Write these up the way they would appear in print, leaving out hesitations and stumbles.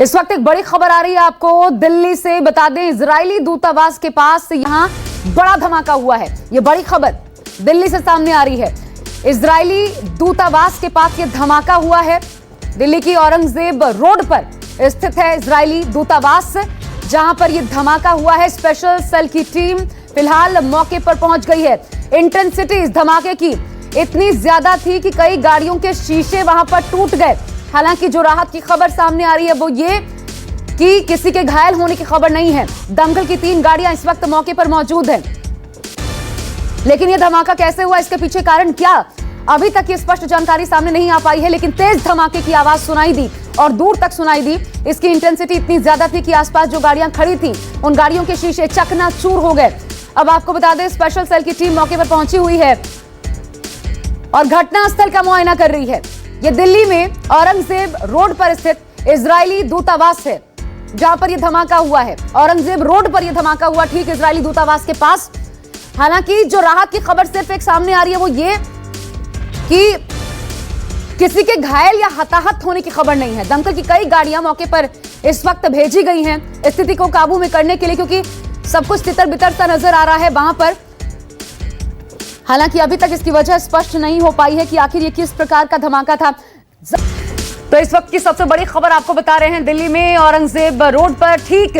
इस वक्त एक बड़ी खबर आ रही है आपको दिल्ली से। बता दें, इजरायली दूतावास के पास यहां बड़ा धमाका हुआ है। ये बड़ी खबर दिल्ली से सामने आ रही है। इजरायली दूतावास के पास ये धमाका हुआ है। दिल्ली की औरंगजेब रोड पर स्थित है इजरायली दूतावास, जहां पर यह धमाका हुआ है। स्पेशल सेल की टीम फिलहाल मौके पर पहुंच गई है। इंटेंसिटी इस धमाके की इतनी ज्यादा थी कि कई गाड़ियों के शीशे वहां पर टूट गए। हालांकि जो राहत की खबर सामने आ रही है वो ये कि किसी के घायल होने की खबर नहीं है। दमकल की 3 गाड़ियां इस वक्त मौके पर मौजूद हैं। लेकिन यह धमाका कैसे हुआ, इसके पीछे कारण क्या, अभी तक ये स्पष्ट जानकारी सामने नहीं आ पाई है। लेकिन तेज धमाके की आवाज सुनाई दी और दूर तक सुनाई दी। इसकी इंटेंसिटी इतनी ज्यादा थी कि आसपास जो गाड़ियां खड़ी थी उन गाड़ियों के शीशे चकनाचूर हो गए। अब आपको बता दें, स्पेशल सेल की टीम मौके पर पहुंची हुई है और घटनास्थल का मुआयना कर रही है। यह दिल्ली में औरंगजेब रोड पर स्थित इजरायली दूतावास है, जहां पर यह धमाका हुआ है। औरंगजेब रोड पर यह धमाका हुआ, ठीक इजरायली दूतावास के पास। हालांकि जो राहत की खबर सिर्फ एक सामने आ रही है वो ये कि किसी के घायल या हताहत होने की खबर नहीं है। दमकल की कई गाड़ियां मौके पर इस वक्त भेजी गई हैं स्थिति को काबू में करने के लिए, क्योंकि सब कुछ तितर बितर सा नजर आ रहा है वहां पर। हालांकि अभी तक इसकी वजह स्पष्ट नहीं हो पाई है कि आखिर ये किस प्रकार का धमाका था। तो इस वक्त की सबसे बड़ी खबर आपको बता रहे हैं, दिल्ली में औरंगजेब रोड पर ठीक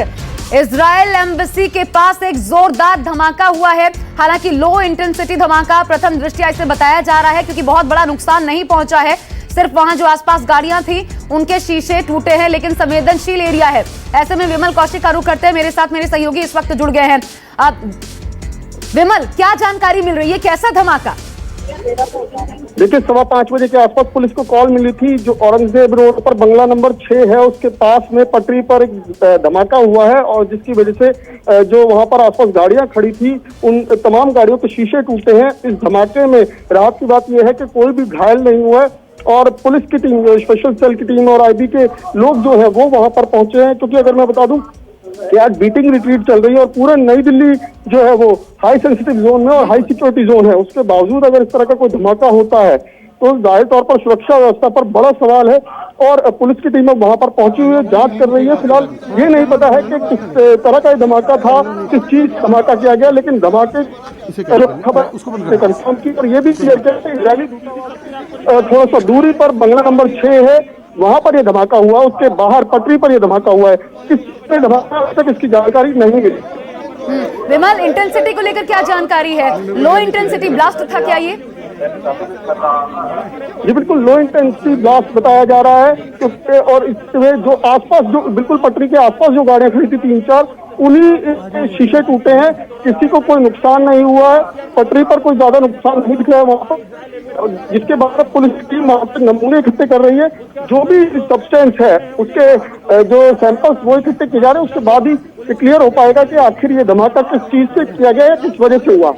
इजराइल एम्बेसी के पास एक जोरदार धमाका हुआ है। हालांकि लो इंटेंसिटी धमाका प्रथम दृष्टया इसे बताया जा रहा है, क्योंकि बहुत बड़ा नुकसान नहीं पहुंचा है। सिर्फ वहां जो आसपास गाड़ियां थी उनके शीशे टूटे हैं, लेकिन संवेदनशील एरिया है। ऐसे में विमल कौशिक का रुख करते हैं, मेरे साथ मेरे सहयोगी इस वक्त जुड़ गए हैं। विमल, क्या जानकारी मिल रही है, कैसा धमाका? देखिए, 5:15 बजे के आसपास पुलिस को कॉल मिली थी। जो औरंगजेब रोड पर बंगला नंबर 6 है उसके पास में पटरी पर एक धमाका हुआ है, और जिसकी वजह से जो वहां पर आसपास गाड़ियां खड़ी थी उन तमाम गाड़ियों के शीशे टूटे हैं। इस धमाके में राहत की बात यह है कि कोई भी घायल नहीं हुआ है, और पुलिस की टीम, स्पेशल सेल की टीम और आईबी के लोग जो है वो वहां पर पहुंचे हैं। क्योंकि अगर मैं बता दूं कि आज बीटिंग रिट्रीट चल रही है और पूरा नई दिल्ली जो है वो हाई सेंसिटिव जोन में और हाई सिक्योरिटी जोन है। उसके बावजूद अगर इस तरह का कोई धमाका होता है तो जाहिर तौर पर सुरक्षा व्यवस्था पर बड़ा सवाल है, और पुलिस की टीम वहां पर पहुंची हुई है, जांच कर रही है। फिलहाल ये नहीं पता है कि किस तरह का धमाका था, किस चीज धमाका किया गया, लेकिन धमाके खबर कंफर्म की और ये भी क्लियर किया कि इजरायली थोड़ा सा दूरी पर बंगला नंबर 6 है, वहां पर यह धमाका हुआ। उसके बाहर पटरी पर यह धमाका हुआ है। किस धमाका तक इसकी जानकारी नहीं मिली। विमल, इंटेंसिटी को लेकर क्या जानकारी है? लो इंटेंसिटी ब्लास्ट था क्या ये? जी बिल्कुल, लो इंटेंसिटी ब्लास्ट बताया जा रहा है। और इसमें जो आसपास, जो बिल्कुल पटरी के आसपास जो गाड़ियां खड़ी थी 3-4, उन्हीं शीशे टूटे हैं। किसी को कोई नुकसान नहीं हुआ है। पटरी पर कोई ज्यादा नुकसान नहीं दिख रहा है वहां पर, जिसके बाद पुलिस की टीम वहां पर नमूने इकट्ठे कर रही है। जो भी सब्सटेंस है उसके जो सैंपल्स वो इकट्ठे किए जा रहे हैं, उसके बाद ही क्लियर हो पाएगा कि आखिर ये धमाका किस चीज से किया गया है, किस वजह से हुआ।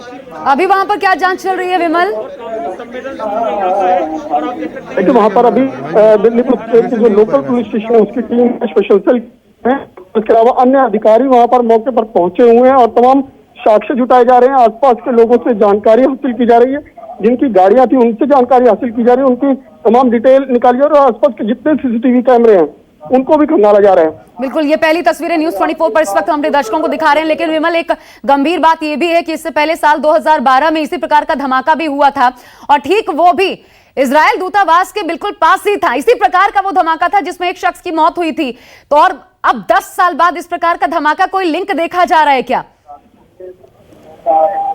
अभी वहां पर क्या जांच चल रही है विमल? देखिए, वहां पर अभी दिल्ली पुलिस के जो लोकल पुलिस स्टेशन है उसकी टीम, स्पेशल सेल है, उसके अलावा अन्य अधिकारी वहां पर मौके पर पहुंचे हुए हैं और तमाम साक्ष्य जुटाए जा रहे हैं। आसपास के लोगों से जानकारी हासिल की जा रही है, जिनकी गाड़ियां थी उनसे जानकारी हासिल की जा रही है, उनकी तमाम डिटेल निकाली जा रही है, और आसपास के जितने सीसीटीवी कैमरे हैं उनको भी खंगाला जा रहा है। बिल्कुल, ये पहली तस्वीरें न्यूज़ 24 पर इस वक्त हम अपने दर्शकों को दिखा रहे हैं। लेकिन विमल, एक गंभीर बात यह भी है कि इससे पहले साल 2012 में इसी प्रकार का धमाका भी हुआ था, और ठीक वो भी इजराइल दूतावास के बिल्कुल पास ही था। इसी प्रकार का वो धमाका था जिसमें एक शख्स की मौत हुई थी। तो और अब 10 साल बाद इस प्रकार का धमाका, कोई लिंक देखा जा रहा है क्या?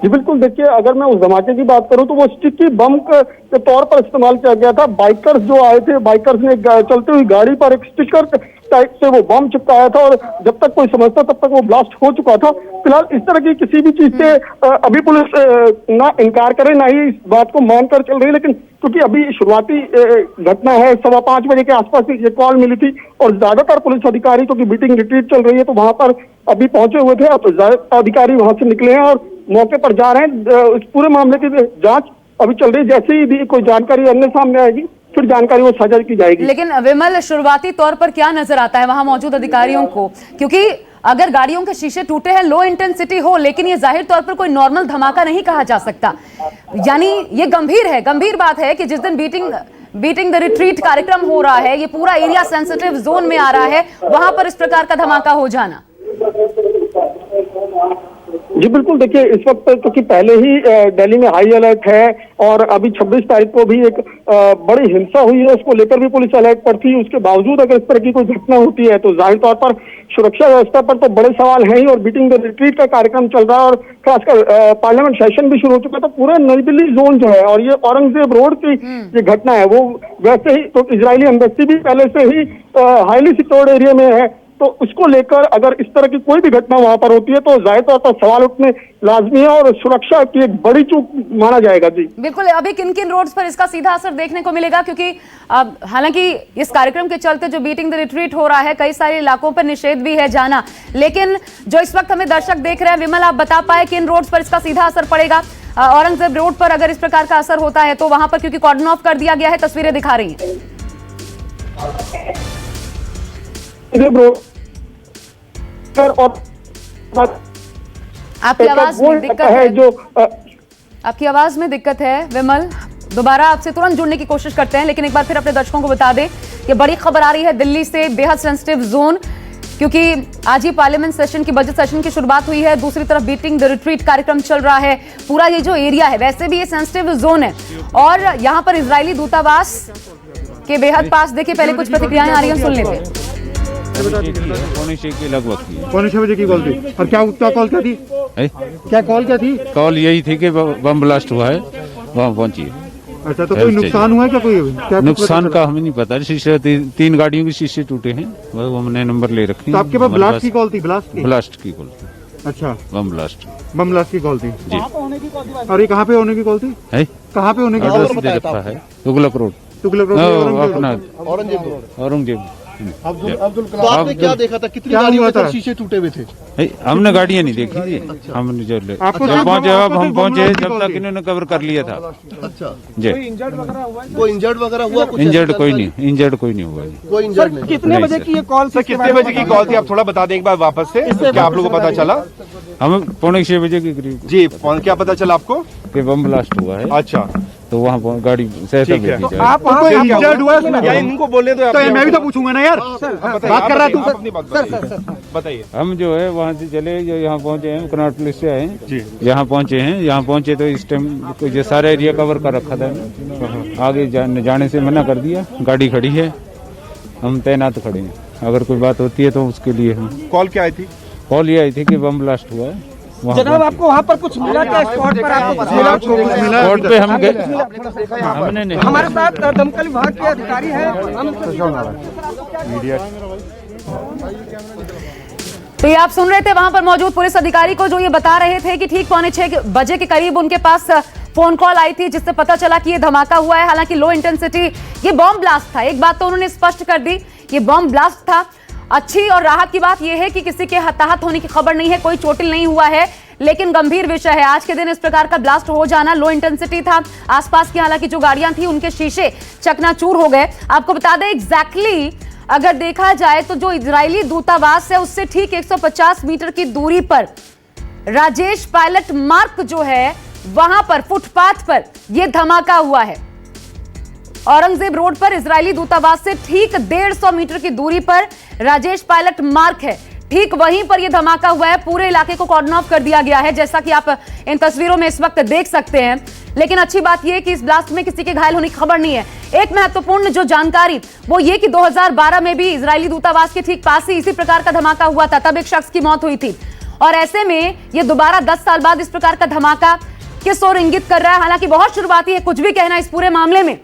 जी बिल्कुल, देखिए, अगर मैं उस धमाके की बात करूं तो वो स्टिकी बम के तौर पर इस्तेमाल किया गया था। बाइकर्स जो आए थे, बाइकर्स ने चलती हुई गाड़ी पर एक स्टिकर टाइप से वो बम चिपकाया था, और जब तक कोई समझता तब तक वो ब्लास्ट हो चुका था। फिलहाल इस तरह की किसी भी चीज से अभी पुलिस ना इनकार करे, ना ही इस बात को मानकर चल रही है। लेकिन क्योंकि अभी शुरुआती घटना है, 5:15 बजे के आसपास ये कॉल मिली थी, और ज्यादातर पुलिस अधिकारी, क्योंकि बीटिंग रिट्रीट चल रही है, तो वहां पर अभी पहुंचे हुए थे। अब ज्यादातर अधिकारी वहां से निकले हैं और मौके पर जा रहे हैं। इस पूरे मामले की जांच अभी चल रही है। जैसे ही भी कोई जानकारी अन्य सामने आएगी फिर जानकारी वो साझा की जाएगी। लेकिन विमल, शुरुआती तौर पर क्या नजर आता है वहां मौजूद अधिकारियों को? क्योंकि अगर गाड़ियों के शीशे टूटे हैं, लो इंटेंसिटी हो, लेकिन ये जाहिर तौर पर कोई नॉर्मल धमाका नहीं कहा जा सकता। यानी ये गंभीर है, गंभीर बात है कि जिस दिन बीटिंग बीटिंग द रिट्रीट कार्यक्रम हो रहा है, ये पूरा एरिया सेंसिटिव जोन में आ रहा है, वहां पर इस प्रकार का धमाका हो जाना। जी बिल्कुल, देखिए इस वक्त क्योंकि पहले ही दिल्ली में हाई अलर्ट है और अभी 26 तारीख को भी एक बड़ी हिंसा हुई है, उसको लेकर भी पुलिस अलर्ट पर थी। उसके बावजूद अगर इस तरह की कोई घटना होती है तो जाहिर तौर पर सुरक्षा व्यवस्था पर तो बड़े सवाल हैं ही, और बीटिंग द रिट्रीट का कार्यक्रम चल रहा है और खासकर पार्लियामेंट सेशन भी शुरू हो चुका है, तो पूरा नई दिल्ली जोन जो है और ये औरंगजेब रोड की ये घटना है वो वैसे ही तो इजरायली एम्बेसी भी पहले से ही हाईली सिक्योर्ड एरिया में है, तो उसको लेकर अगर इस तरह की कोई भी घटना वहां पर होती है तो जाहिर तौर पर सवाल उठने लाजमी है और सुरक्षा की एक बड़ी चूक माना जाएगा। जी बिल्कुल, अभी किन किन रोड्स पर इसका सीधा असर देखने को मिलेगा, क्योंकि हालांकि इस कार्यक्रम के चलते जो बीटिंग द रिट्रीट हो रहा है कई सारे इलाकों पर निषेध भी है जाना, लेकिन जो इस वक्त हमें दर्शक देख रहे हैं, विमल आप बता पाए किन रोड्स पर इसका सीधा असर पड़ेगा? औरंगजेब रोड पर अगर इस प्रकार का असर होता है तो वहां पर क्योंकि कॉर्डन ऑफ कर दिया गया है, तस्वीरें दिखा रही हैं। और आपकी आवाज में दिक्कत है, आपकी आवाज में दिक्कत है विमल, दोबारा आपसे तुरंत जुड़ने की कोशिश करते हैं, लेकिन एक बार फिर अपने दर्शकों को बता दें कि बड़ी खबर आ रही है दिल्ली से, बेहद सेंसिटिव जोन, क्योंकि आज ही पार्लियामेंट सेशन की बजट सेशन की शुरुआत हुई है, दूसरी तरफ बीटिंग द रिट्रीट कार्यक्रम चल रहा है। पूरा ये जो एरिया है वैसे भी ये सेंसिटिव जोन है और यहाँ पर इजरायली दूतावास के बेहद पास देखिए पहले कुछ प्रतिक्रियाएं आ रही हैं, सुन लेते हैं। पौने 6 के लगभग थी, पौने 6 बजे की कॉल थी। और क्या कॉल क्या थी? क्या कॉल क्या थी? कॉल यही थी कि बम ब्लास्ट हुआ है, वहाँ पहुंची। अच्छा, तो कोई नुकसान हुआ है क्या? कोई क्या नुकसान का हमें नहीं पता, शीशे 3 गाड़ियों के शीशे टूटे हैं, वो हमने नंबर ले रखे। तो आपके पास ब्लास्ट की कॉल थी? ब्लास्ट की कॉल। अच्छा, बम ब्लास्ट की कॉल थी जी। और ये कहाँ पे होने की कॉल थी? कहाँ पे होने की कॉल है? तुगलक रोड, अपना औरंगजेब। तो आपने क्या देखा था? कितनी गाड़ियों में शीशे टूटे हुए थे? हमने गाड़ियाँ नहीं देखी थी, हमने जो पहुंचे अब हम पहुंचे जब तक इन्होंने कवर कर लिया था। अच्छा जी, कोई इंजर्ड वगैरह हुआ? इंजर्ड कोई नहीं हुआ। कोई इंजर्ड नहीं। कितने बजे की ये कॉल? सर कितने बजे की कॉल थी? आप थोड़ा बता दें एक बार वापस से, क्या आप लोगों को पता चला? हमें पौने 6 बजे के करीब जी। क्या पता चला आपको? कि बम ब्लास्ट हुआ है। अच्छा, तो वहाँ गाड़ी सहायता भेजी जाए। आप वहाँ इंजर्ड हुआ है? इनको बोलने दो, तो मैं भी तो पूछूंगा ना यार, बात कर रहा है तू। बताइए। हम जो है वहाँ से चले, जो यहाँ पहुँचे हैं, कनाट पुलिस से आए, यहाँ पहुँचे तो इस टाइम जो सारा एरिया कवर कर रखा था, आगे जाने से मना कर दिया। गाड़ी खड़ी है, हम तैनात खड़े हैं, अगर कोई बात होती है तो उसके लिए हम। कॉल क्या आई थी? कॉल ये आई थी कि बम ब्लास्ट हुआ है। जनाब आपको वहाँ पर कुछ मिला क्या? स्पॉट पर आपको कुछ मिला? स्पॉट पे हम गए, हमने नहीं। हमारे साथ दमकल विभाग के अधिकारी हैं। तो ये आप सुन रहे थे वहां पर मौजूद पुलिस अधिकारी को, जो ये बता रहे थे कि ठीक पौने 6 बजे के करीब उनके पास फोन कॉल आई थी जिससे पता चला कि ये धमाका हुआ है। हालांकि लो इंटेंसिटी ये बॉम्ब ब्लास्ट था, एक बात तो उन्होंने स्पष्ट कर दी, ये बॉम्ब ब्लास्ट था। अच्छी और राहत की बात यह है कि किसी के हताहत होने की खबर नहीं है, कोई चोटिल नहीं हुआ है, लेकिन गंभीर विषय है आज के दिन इस प्रकार का ब्लास्ट हो जाना। लो इंटेंसिटी था, आसपास की हालांकि जो गाड़ियां थी उनके शीशे चकनाचूर हो गए। आपको बता दें एग्जैक्टली अगर देखा जाए तो जो इजरायली दूतावास है उससे ठीक 150 मीटर की दूरी पर राजेश पायलट मार्ग जो है वहां पर फुटपाथ पर यह धमाका हुआ है। औरंगजेब रोड पर इजरायली दूतावास से ठीक 150 मीटर की दूरी पर राजेश पायलट मार्ग है, ठीक वहीं पर यह धमाका हुआ है। पूरे इलाके को कॉर्डन ऑफ कर दिया गया है, जैसा कि आप इन तस्वीरों में इस वक्त देख सकते हैं। लेकिन अच्छी बात यह कि इस ब्लास्ट में किसी के घायल होने की खबर नहीं है। एक महत्वपूर्ण जो जानकारी वो ये कि 2012 में भी इजरायली दूतावास के ठीक पास ही इसी प्रकार का धमाका हुआ था, तब एक शख्स की मौत हुई थी। और ऐसे में ये दोबारा 10 साल बाद इस प्रकार का धमाका किस ओर इंगित कर रहा है? हालांकि बहुत शुरुआती है कुछ भी कहना इस पूरे मामले में,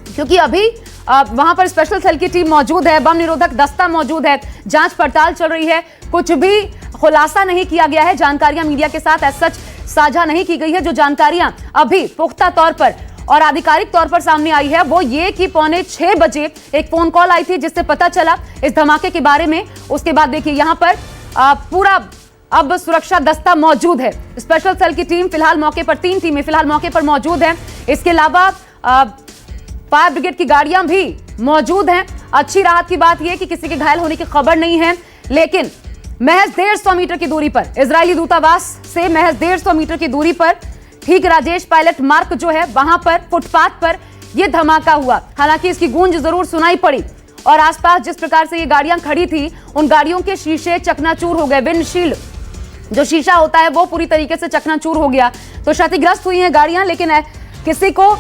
क्योंकि अभी वहां पर स्पेशल सेल की टीम मौजूद है, बम निरोधक दस्ता मौजूद है, जांच पड़ताल चल रही है, कुछ भी खुलासा नहीं किया गया है, जानकारियां मीडिया के साथ सच साझा नहीं की गई है। जो जानकारियां अभी पुख्ता तौर पर और आधिकारिक तौर पर सामने आई है वो ये कि पौने 6 बजे एक फोन कॉल आई थी जिससे पता चला इस धमाके के बारे में। उसके बाद देखिए यहां पर पूरा अब सुरक्षा दस्ता मौजूद है, स्पेशल सेल की टीम फिलहाल मौके पर, 3 टीमें फिलहाल मौके पर मौजूद हैं। इसके अलावा फायर ब्रिगेड की गाड़ियां भी मौजूद हैं। अच्छी राहत की बात यह कि किसी के घायल होने की खबर नहीं है, लेकिन महज 150 मीटर की दूरी पर इजरायली दूतावास से महज 150 मीटर की दूरी पर ठीक राजेश पायलट मार्ग जो है वहां पर फुटपाथ पर ये धमाका हुआ। हालांकि इसकी गूंज जरूर सुनाई पड़ी और आसपास जिस प्रकार से ये गाड़ियां खड़ी थी उन गाड़ियों के शीशे चकनाचूर हो गए। विंडशील्ड जो शीशा होता है वो पूरी तरीके से चकनाचूर हो गया। तो क्षतिग्रस्त हुई हैं गाड़ियां, लेकिन किसी को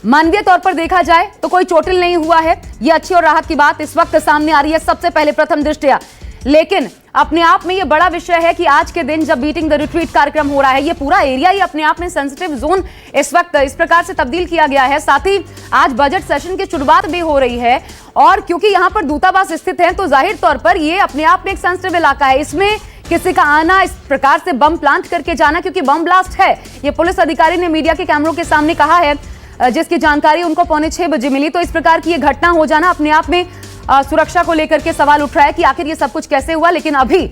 मानवीय तौर पर देखा जाए तो कोई चोटिल नहीं हुआ है। ये अच्छी और राहत की बात इस वक्त सामने आ रही है सबसे पहले प्रथम दृष्टया। लेकिन अपने आप में ये बड़ा विषय है कि आज के दिन जब बीटिंग द रिट्रीट कार्यक्रम हो रहा है, ये पूरा एरिया ही अपने आप में सेंसिटिव जोन इस वक्त इस प्रकार से तब्दील किया गया है। साथ ही आज बजट सेशन की शुरुआत भी हो रही है और क्योंकि यहाँ पर दूतावास स्थित है तो जाहिर तौर पर ये अपने आप में एक सेंसिटिव इलाका है। इसमें किसी का आना, इस प्रकार से बम प्लांट करके जाना, क्योंकि बम ब्लास्ट है, ये पुलिस अधिकारी ने मीडिया के कैमरों के सामने कहा है, जिसकी जानकारी उनको 5:45 बजे मिली। तो इस प्रकार की ये घटना हो जाना अपने आप में सुरक्षा को लेकर के सवाल उठ रहा है कि आखिर ये सब कुछ कैसे हुआ। लेकिन अभी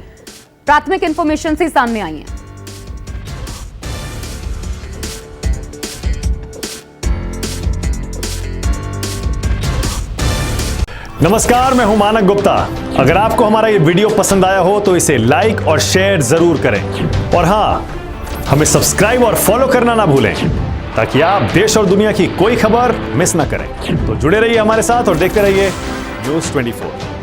प्राथमिक इंफॉर्मेशन से सामने आई है। नमस्कार, मैं हूं मानक गुप्ता। अगर आपको हमारा ये वीडियो पसंद आया हो तो इसे लाइक और शेयर जरूर करें और हां, हमें सब्सक्राइब और फॉलो करना ना भूलें ताकि आप देश और दुनिया की कोई खबर मिस ना करें। तो जुड़े रहिए हमारे साथ और देखते रहिए न्यूज़ 24।